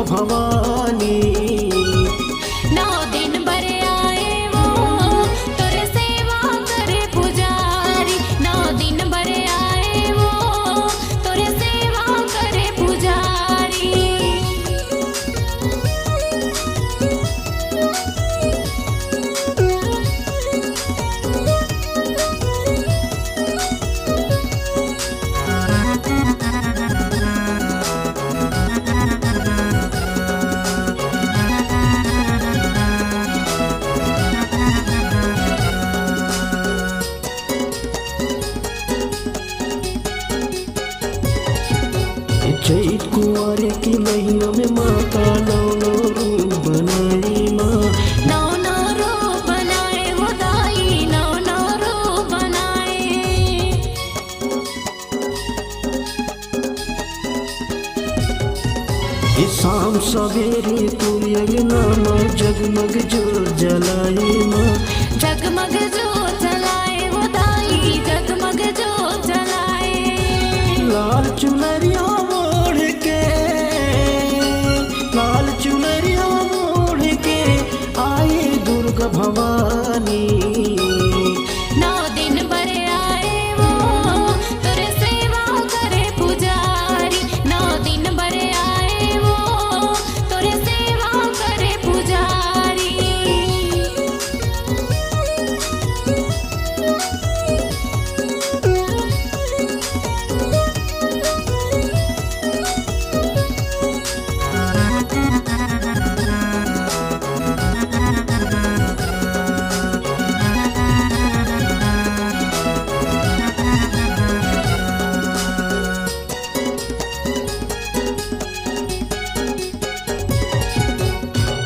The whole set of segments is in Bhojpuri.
भवानी। 9 दिन बरे आए वो तोरे सेवा करे पुजारी। 9 दिन बरे आए वो तोरे सेवा करे पुजारी। चैत कुंवारे की महीना में माता नौ नौ रूप बनाई माँ। 9 रूप बनाए वो दाई, 9 रूप बनाए। इस शाम सवेरे तुरंग नामा जगमग जोत जलाई माँ। जगमग जोत जलाए वो दाई, जगमग जोत जलाए। लाल चुनरिया ओढ़ के, लाल चुनरिया ओढ़ के आई दुर्गा भवानी। 9 दिन बरे आए वो तोरे सेवा करे पुजारी। 9 दिन बरे आए वो तोरे सेवा करे पुजारी।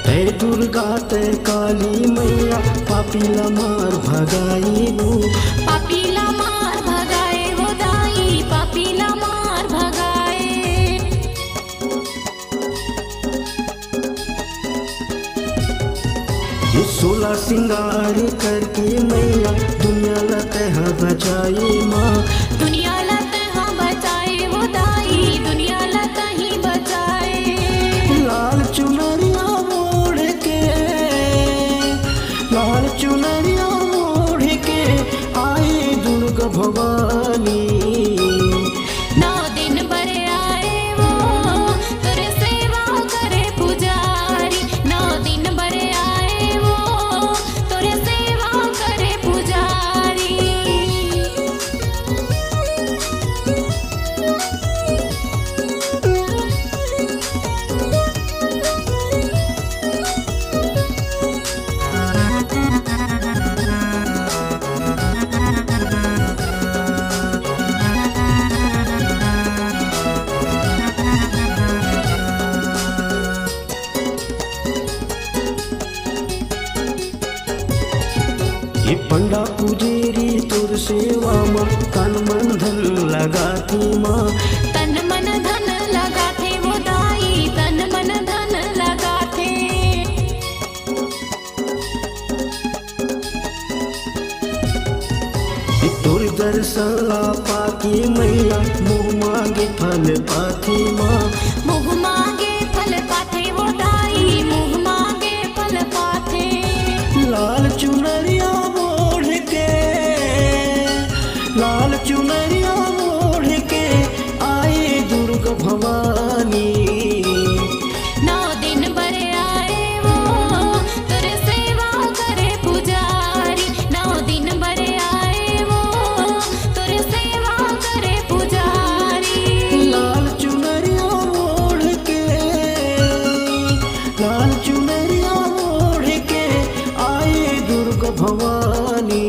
हे दुर्गा ते काली मैया पापीला मार भगाई नू। पापीला मार भगाए वो दाई, पापीला मार भगाए। ये 16 सिंगार करके मैया दुनिया लतह बचाई माँ। दुनिया लत हाँ बचाए वो दाई, दुनिया लत ही बचाए। लाल चुनरिया ओढ़ के, लाल चुनरिया ओढ़ के आई दुर्गा भवानी। 9 दिन बरे आए वो तोरे सेवा करे पुजारी। 9 दिन बरे आए वो तोरे सेवा करे पुजारी। ये पंडा पुजेरी तुर सेवा माँ तन मन धन लगाती माँ। तन मन धन लगाते वो दाई, तन मन धन लगाते। तुर दर्शन पाती मैया मुँह मांगे फल पाती माँ। मुँह मांगे फल पाते वो दाई, मुँह मांगे फल पाते। लाल चुनरिया ओढ़ के, लाल चुनरिया ओढ़ के आई दुर्गा भवानी। 9 दिन बरे आए वो तोरे सेवा करे पुजारी। 9 दिन बरे आए वो तोरे सेवा करे पुजारी। लाल चुनरिया ओढ़ के, लाल चुनरिया ओढ़ के आई दुर्गा भवानी।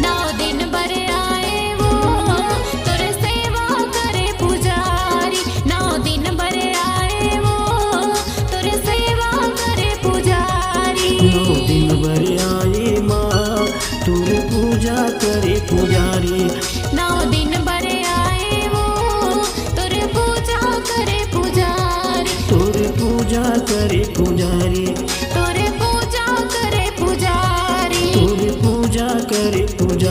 9 दिन बरे आए वो तोरे सेवा करे पुजारी। 9 दिन बरे आए वो तोरे सेवा करे पुजारी। 9 दिन बरे आए माँ तुर पूजा करे पुजारी। 9 दिन बरे आए वो तोरे पूजा करे पुजारी। तुर पूजा करे पुजारी, तोरे पूजा करे पुजारी। तुर पूजा करे पुजारी।